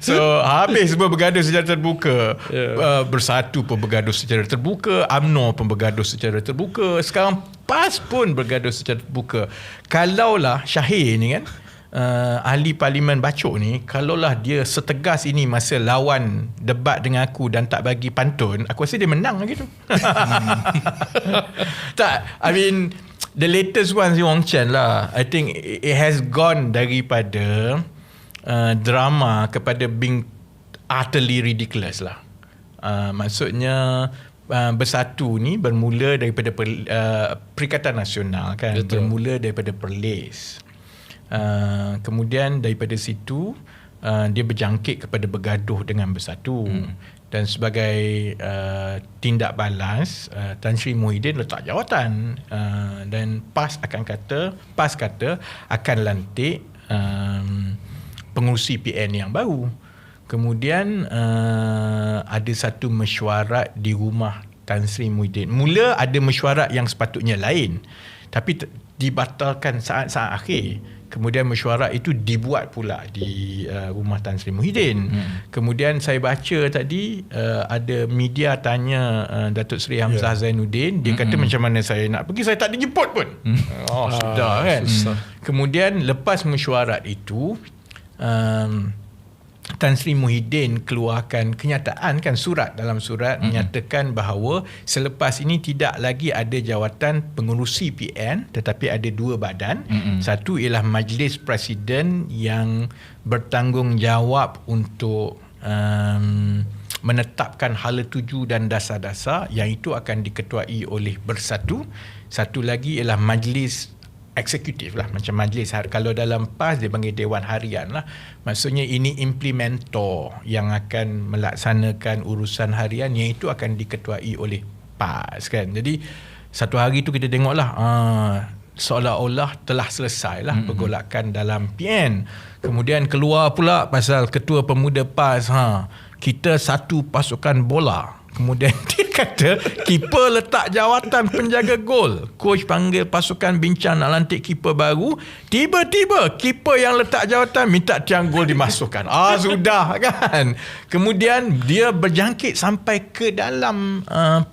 So habis semua bergaduh secara terbuka. Bersatu pun bergaduh secara terbuka, UMNO pun bergaduh secara terbuka, sekarang PAS pun bergaduh secara terbuka. Kalaulah Syahir ni kan, ahli parlimen bacok ni, kalaulah dia setegas ini masa lawan debat dengan aku dan tak bagi pantun, aku rasa dia menang gitu. Tak, I mean the latest one si Wong Chen lah, I think it has gone daripada drama kepada being utterly ridiculous lah. Maksudnya Bersatu ni bermula daripada Perikatan Nasional kan. Betul. Bermula daripada Perlis. Kemudian daripada situ dia berjangkit kepada bergaduh dengan Bersatu. Dan sebagai tindak balas, Tan Sri Muhyiddin letak jawatan, dan PAS kata akan lantik pengurusi PN yang baru. Kemudian ada satu mesyuarat di rumah Tan Sri Muhyiddin. Mula ada mesyuarat yang sepatutnya lain, tapi dibatalkan saat-saat akhir. Kemudian mesyuarat itu dibuat pula di rumah Tan Sri Muhyiddin. Kemudian saya baca tadi ada media tanya Datuk Seri Hamzah Zainuddin. Dia kata macam mana saya nak pergi, saya tak dijemput pun. Sudah kan. Susah. Kemudian lepas mesyuarat itu Tan Sri Muhyiddin keluarkan kenyataan kan, dalam surat menyatakan bahawa selepas ini tidak lagi ada jawatan pengurusi PN, tetapi ada dua badan. Satu ialah Majlis Presiden yang bertanggungjawab untuk menetapkan hala tuju dan dasar-dasar, yang itu akan diketuai oleh Bersatu. Satu lagi ialah Majlis Eksekutif lah, macam majlis. Kalau dalam PAS dia panggil Dewan Harian lah. Maksudnya ini implementer yang akan melaksanakan urusan harian, yang itu akan diketuai oleh PAS kan. Jadi satu hari tu kita tengok lah seolah-olah telah selesai lah pergolakan dalam PN. Kemudian keluar pula pasal Ketua Pemuda PAS, kita satu pasukan bola. Kemudian dia kata keeper letak jawatan penjaga gol. Coach panggil pasukan bincang nak lantik keeper baru. Tiba-tiba keeper yang letak jawatan minta tiang gol dimasukkan. Sudah kan. Kemudian dia berjangkit sampai ke dalam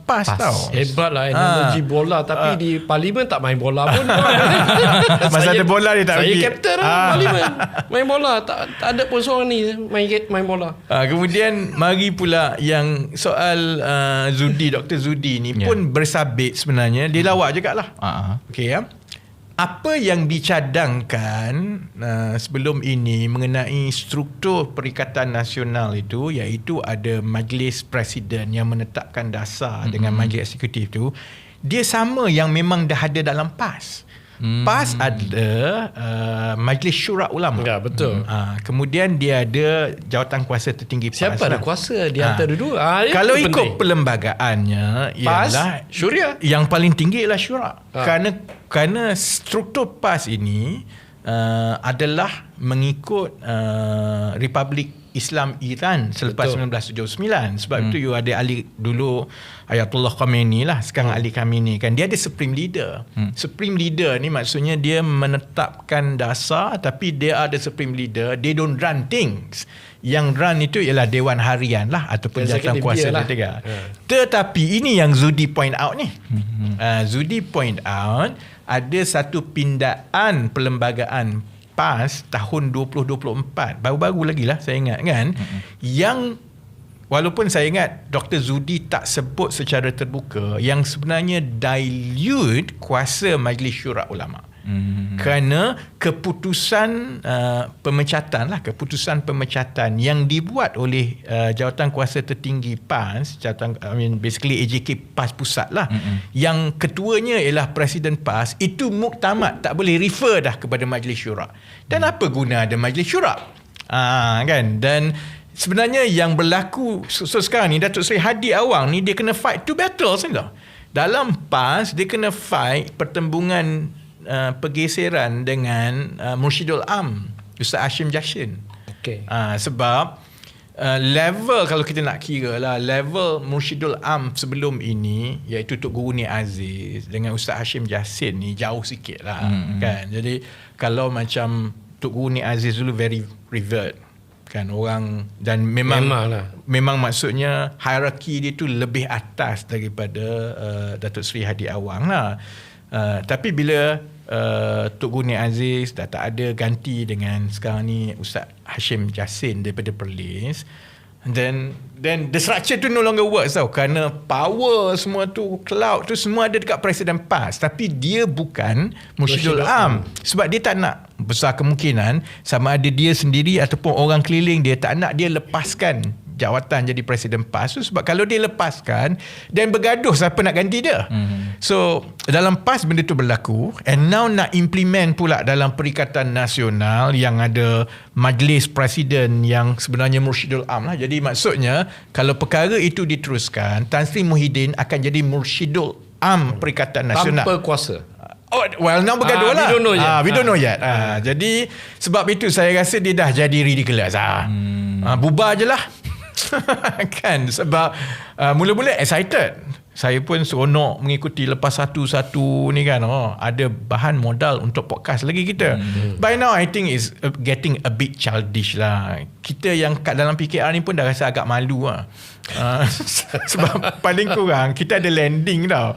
PAS tau. Hebatlah analogi bola, tapi di parlimen tak main bola pun. Masa ada bola dia tak pergi. Saya kapten parlimen. Main bola tak ada pun seorang ni main bola. Kemudian mari pula yang soal Zudi, Dr. Zudi ni pun bersabit sebenarnya. Dia lawak jugalah. Okey ya. Apa yang dicadangkan sebelum ini mengenai struktur Perikatan Nasional itu, iaitu ada Majlis Presiden yang menetapkan dasar dengan Majlis Eksekutif tu, dia sama yang memang dah ada dalam PAS. PAS ada Majlis Syura Ulama. Ya, betul. Kemudian dia ada jawatan kuasa tertinggi PAS. Siapa ada kuasa di antara dua? Kalau ikut perlembagaannya ialah Syura. Yang paling tinggi ialah Syura. Kerana struktur PAS ini adalah mengikut Republik Islam Iran selepas 1979. Sebab itu you ada Ali dulu, Ayatollah Khamenei lah, sekarang Ali Khamenei kan. Dia ada Supreme Leader. Supreme Leader ni maksudnya dia menetapkan dasar, tapi dia ada Supreme Leader. They don't run things. Yang run itu ialah Dewan Harian lah, ataupun jawatan kuasa lah. Tetapi ini yang Zudi point out ni. Zudi point out ada satu pindaan perlembagaan PAS tahun 2024, baru-baru lagi lah saya ingat kan, yang walaupun saya ingat Dr. Zudi tak sebut secara terbuka, yang sebenarnya dilute kuasa Majlis Syura Ulama. Kerana keputusan pemecatan yang dibuat oleh jawatan kuasa tertinggi PAS, basically AJK PAS pusat lah, yang ketuanya ialah Presiden PAS, itu muktamad, tak boleh refer dah kepada Majlis Syura. Dan apa guna ada Majlis Syura? Kan? Dan sebenarnya yang berlaku sekarang ni, Datuk Seri Hadi Awang ni, dia kena fight two battles kan. Dalam PAS dia kena fight pertembungan pergeseran dengan Mursyidul Am, Ustaz Hashim Jashin. Sebab level, kalau kita nak kira lah, level Mursyidul Am sebelum ini, iaitu Tok Guru Ni Aziz dengan Ustaz Hashim Jashin ni jauh sikit lah kan. Jadi kalau macam Tok Guru Ni Aziz dulu very revered kan orang, dan memang maksudnya hierarki dia tu lebih atas daripada Datuk Seri Hadi Awang lah. Tapi bila Tok Guni Aziz dah tak ada, ganti dengan sekarang ni Ustaz Hashim Jassin daripada Perlis, then the structure tu no longer works tau, kerana power semua tu, cloud tu semua ada dekat Presiden PAS, tapi dia bukan Mursyidul Am, sebab dia tak nak, besar kemungkinan sama ada dia sendiri ataupun orang keliling dia tak nak dia lepaskan jawatan jadi Presiden PAS tu, sebab kalau dia lepaskan dan bergaduh, siapa nak ganti dia? So dalam PAS benda tu berlaku, and now nak implement pula dalam Perikatan Nasional yang ada Majlis Presiden yang sebenarnya Mursyidul Am lah. Jadi maksudnya kalau perkara itu diteruskan, Tan Sri Muhyiddin akan jadi Mursyidul Am Perikatan Nasional tanpa kuasa. Oh, well, now bergaduh lah. We don't know yet. Jadi sebab itu saya rasa dia dah jadi ridiculous. Bubar je lah. Kan, sebab mula-mula excited, saya pun seronok mengikuti lepas satu-satu ni kan. Ada bahan modal untuk podcast lagi kita. By now I think is getting a bit childish lah. Kita yang kat dalam PKR ni pun dah rasa agak malu lah. Sebab paling kurang kita ada landing tau.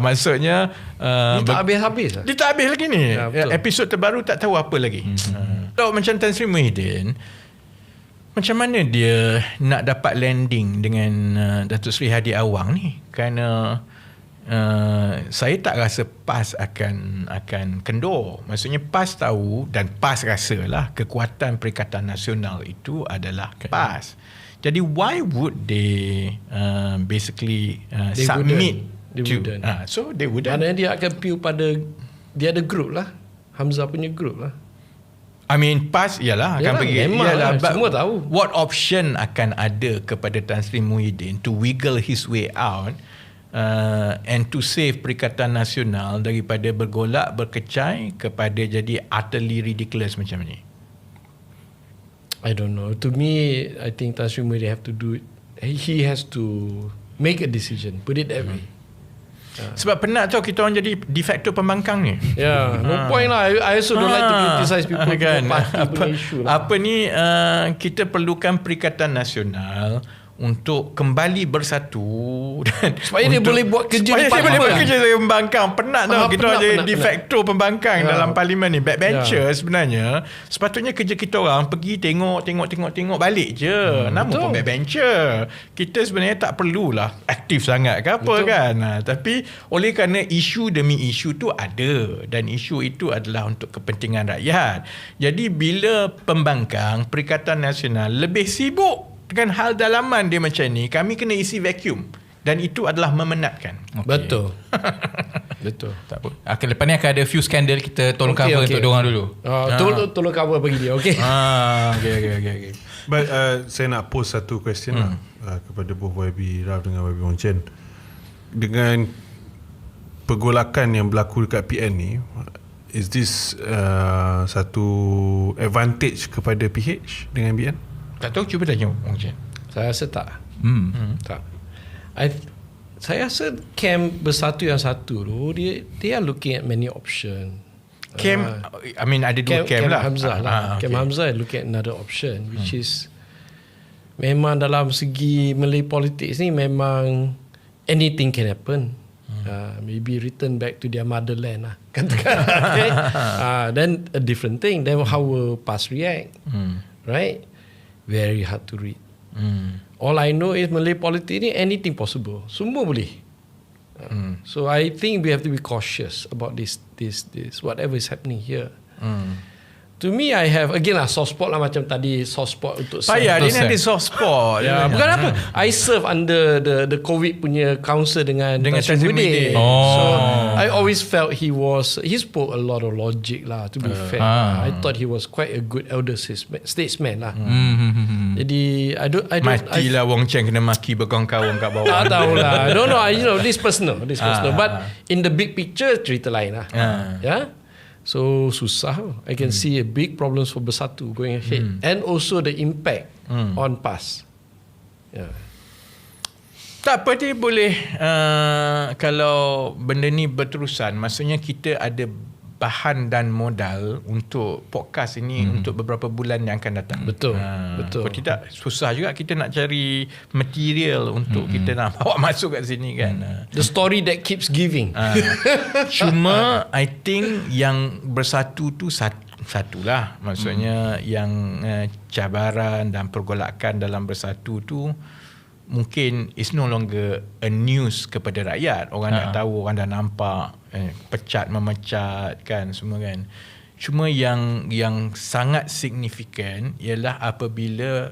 Maksudnya dia tak habis-habis lah. Dia tak habis lagi ni. Episod terbaru tak tahu apa lagi. Kalau macam Tan Sri Muhyiddin, macam mana dia nak dapat landing dengan Datuk Seri Hadi Awang ni? Kerana saya tak rasa PAS akan kendor. Maksudnya PAS tahu, dan PAS rasalah kekuatan Perikatan Nasional itu adalah PAS. Jadi why would they basically submit to? So they wouldn't. Kerana dia akan view pada, dia ada group lah, Hamzah punya group lah. I mean PAS ialah akan pergi, ialah, semua tahu. What option akan ada kepada Tan Sri Muhyiddin to wiggle his way out and to save Perikatan Nasional daripada bergolak, berkecai kepada jadi utterly ridiculous macam ni? I don't know. To me, I think Tan Sri Muhyiddin have to do it. He has to make a decision. Put it that way. Sebab penat tau kita orang jadi de facto pembangkang ni. No point lah. I also don't like to criticize people kan. Apa ni, kita perlukan Perikatan Nasional untuk kembali bersatu dan supaya dia boleh buat kerja, supaya dia boleh buat kerja sebagai pembangkang. Penat tau kita orang jadi de facto pembangkang dalam parlimen ni. Backbencher sebenarnya sepatutnya kerja kita orang pergi tengok balik je. Nama pun backbencher. Kita sebenarnya tak perlulah aktif sangat ke apa kan. Tapi oleh kerana isu demi isu tu ada, dan isu itu adalah untuk kepentingan rakyat. Jadi bila pembangkang Perikatan Nasional lebih sibuk dengan hal dalaman dia macam ni, kami kena isi vacuum, dan itu adalah memenatkan. Betul. Betul. Tak apa. Lepas ni akan ada few skandal, kita tolong cover untuk diorang dulu. Tolong cover bagi dia. Okay. Okay. But saya nak pose satu question lah kepada both YB Raf dengan YB Wong Chen. Dengan pergolakan yang berlaku dekat PN ni, is this satu advantage kepada PH dengan BN? Tak tahu, cuba tanya Wong Chen. Saya rasa tak. Tak. Saya rasa camp Bersatu yang satu tu, they are looking at many option. Camp, I mean ada dua camp lah. Hamzah lah. Camp Hamzah looking at another option, which is memang dalam segi Malay politics ni memang anything can happen. Maybe return back to their motherland lah, katakan. Okay? Then a different thing. Then how will PAS react? Right? Very hard to read. All I know is Malay politics ni anything possible. Semua boleh. So I think we have to be cautious about this whatever is happening here. To me, I have again lah soft spot lah, macam tadi soft spot untuk payah dia ni ada soft spot. Bukan apa, I serve under the COVID punya council dengan Tan Sri Muhyiddin. So I always felt he spoke a lot of logic lah, to be fair. I thought he was quite a good elder statesman lah. Jadi I don't matilah Wong Chen kena maki berkawan-kawan kat bawah. Tak tahulah. I don't know, this personal. But in the big picture, cerita lain lah. So susah. I can see a big problems for Bersatu going ahead, and also the impact on PAS. Tak apa, dia boleh kalau benda ni berterusan, maksudnya kita ada bahan dan modal untuk podcast ini untuk beberapa bulan yang akan datang. Betul. Kalau tidak, susah juga kita nak cari material untuk kita nak bawa masuk kat sini kan. The story that keeps giving. Cuma I think yang bersatu tu satulah. Maksudnya yang cabaran dan pergolakan dalam bersatu tu mungkin is no longer a news kepada rakyat. Orang dah tahu, orang dah nampak pecat memecat kan semua kan. Cuma yang sangat signifikan ialah apabila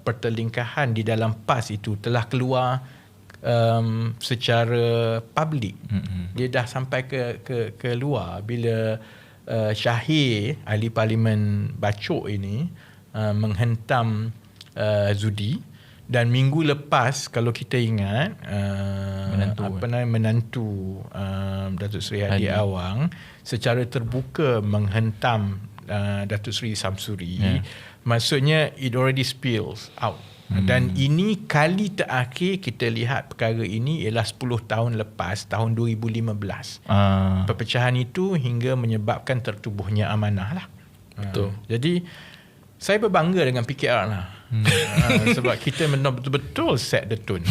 pertelingkahan di dalam PAS itu telah keluar secara public. Dia dah sampai ke luar bila Syahir, ahli parlimen Bacok ini menghentam Zudi. Dan minggu lepas kalau kita ingat menantu Datuk Seri Hadi Awang secara terbuka menghentam Datuk Seri Samsuri. Maksudnya it already spills out. Dan ini kali terakhir kita lihat perkara ini ialah 10 tahun lepas, tahun 2015. Perpecahan itu hingga menyebabkan tertubuhnya amanah lah. Betul. Jadi saya berbangga dengan PKR lah. Sebab kita betul-betul set the tone.